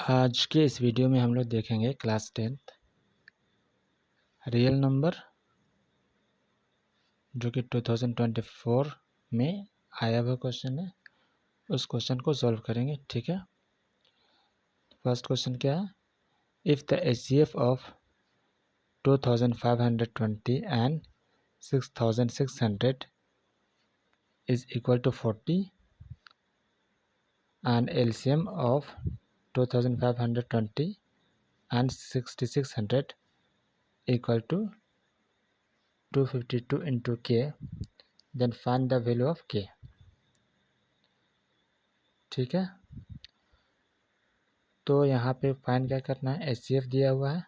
आज के इस वीडियो में हम लोग देखेंगे क्लास 10th रियल नंबर जो कि 2024 में आया हुआ क्वेश्चन है। उस क्वेश्चन को सॉल्व करेंगे। ठीक है, फर्स्ट क्वेश्चन क्या है? If the HCF of 2520 and 6600 is equal to 40 and LCM of 2520 and 6600 equal to 252 into k, then find the value of k। ठीक है, तो यहाँ पे फाइंड क्या करना है? एचसीएफ दिया हुआ है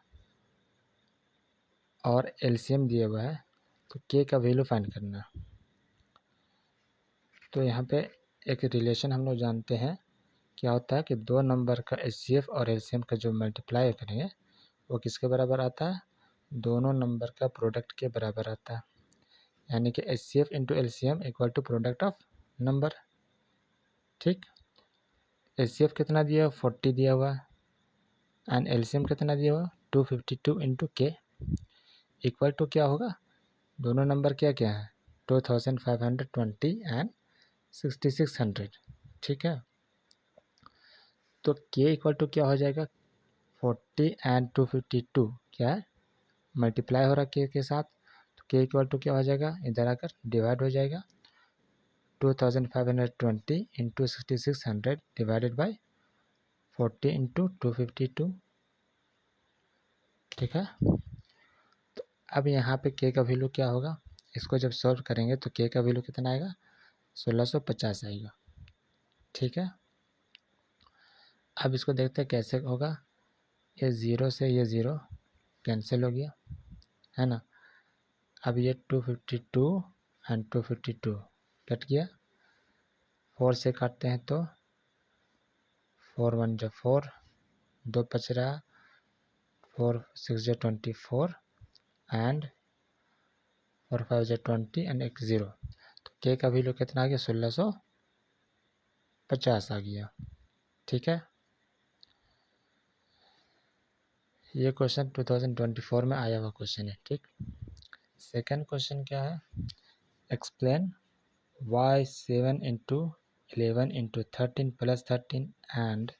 और एलसीएम दिया हुआ है, तो के का वैल्यू फाइंड करना है। तो यहाँ पे एक रिलेशन हम लोग जानते हैं, क्या होता है कि दो नंबर का एचसीएफ और एलसीएम का जो मल्टीप्लाई करेंगे वो किसके बराबर आता है? दोनों नंबर का प्रोडक्ट के बराबर आता है। यानी कि HCF into LCM equal to product of number. ठीक, एचसीएफ कितना दिया हुआ? 40 दिया हुआ है एंड एलसीएम कितना दिया हुआ? 252 इंटू के इक्वल टू क्या होगा? दोनों नंबर क्या क्या है? 2520 एंड 6600। ठीक है, तो के इक्वल टू क्या हो जाएगा? 40 एंड 252 क्या है? मल्टीप्लाई हो रहा है के साथ, तो के इक्वल टू क्या हो जाएगा? इधर आकर डिवाइड हो जाएगा। 2520 इंटू 6600 डिवाइडेड बाई 40 इंटू 252। ठीक है, तो अब यहाँ पे के का वैल्यू क्या होगा? इसको जब सॉल्व करेंगे तो के का वैल्यू कितना आएगा? 1650 आएगा। ठीक है, अब इसको देखते हैं कैसे होगा। ये ज़ीरो से ये ज़ीरो कैंसिल हो गया है ना। अब ये 252 एंड 252 कट गया। 4 से काटते हैं तो 4 1 जो 4, 2 बच रहा, 4 6 जो 24 एंड 4 5 जो 20 एंड एक ज़ीरो। तो के का वैल्यू कितना आ गया? 1650 आ गया। ठीक है, ये क्वेश्चन 2024 में आया हुआ क्वेश्चन है। ठीक, सेकंड क्वेश्चन क्या है? Explain why 7 into 11 into 13 plus 13 and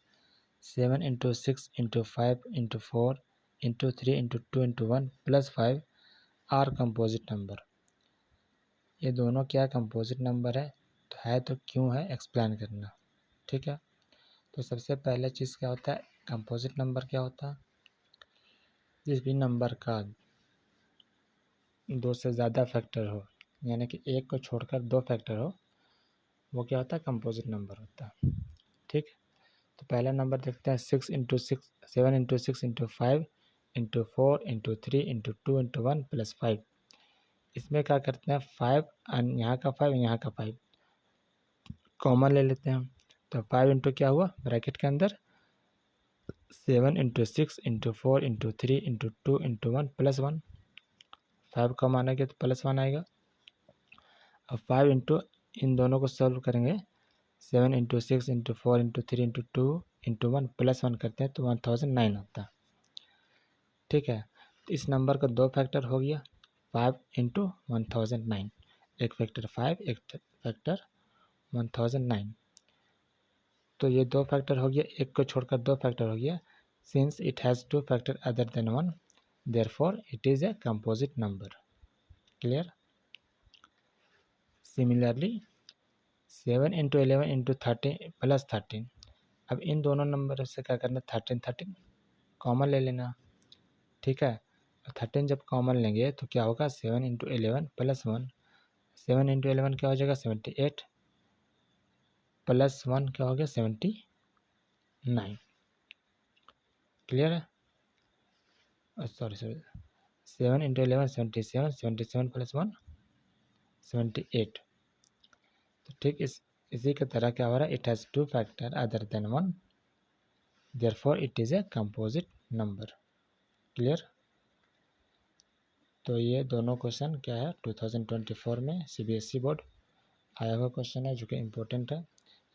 7 into 6 into 5 into 4 into 3 into 2 into 1 plus 5 are composite number. ये दोनों क्या कंपोजिट नंबर है तो क्यों है? एक्सप्लेन करना। ठीक है, तो सबसे पहले चीज़ क्या होता है? कंपोजिट नंबर क्या होता है? जिस भी नंबर का दो से ज़्यादा फैक्टर हो, यानी कि एक को छोड़कर दो फैक्टर हो, वो क्या होता है? कंपोजिट नंबर होता है। ठीक, तो पहला नंबर देखते हैं 6 into 6 7 into 6 into 5 into 4 into 3 into 2 into 1 plus 5। इसमें क्या करते हैं? 5 यहाँ का 5 यहाँ का 5 कॉमन ले लेते हैं। तो 5 इंटू क्या हुआ ब्रैकेट के अंदर? 7 into 6 into 4 into 3 into 2 into 1 plus 1। 5 common आएगा तो प्लस 1 आएगा। अब 5 इंटू इन दोनों को सॉल्व करेंगे। 7 into 6 into 4 into 3 into 2 into 1 plus 1 करते हैं तो 1009 होता है। ठीक है, तो इस नंबर का दो फैक्टर हो गया, 5 इंटू 1009। एक फैक्टर 5, एक फैक्टर 1009। तो ये दो फैक्टर हो गया, एक को छोड़कर दो फैक्टर हो गया। Since it has two factor other than 1, therefore it is a composite number. Clear? Similarly 7 into 11 into 13 plus 13। अब इन दोनों नंबर से क्या करना? 13 कॉमन ले लेना। ठीक है, 13 जब कॉमन लेंगे तो क्या होगा? 7 इंटू 11 प्लस 1। 7 इंटू 11 क्या हो जाएगा? 78 प्लस 1 क्या हो गया? 79। क्लियर है? Sorry 7 into 11 77, 77 plus 1 78। तो ठीक इसी की तरह क्या हो रहा है? It has two factor other than 1, therefore it is a composite number. Clear? तो ये दोनों क्वेश्चन क्या है? 2024 में सीबीएसई बोर्ड आया हुआ क्वेश्चन है जो कि इम्पोर्टेंट है।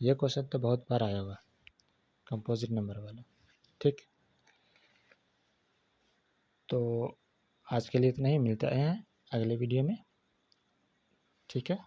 ये क्वेश्चन तो बहुत बार आया हुआ है, कंपोजिट नंबर वाला। ठीक, तो आज के लिए इतना ही, मिलते हैं अगले वीडियो में। ठीक है।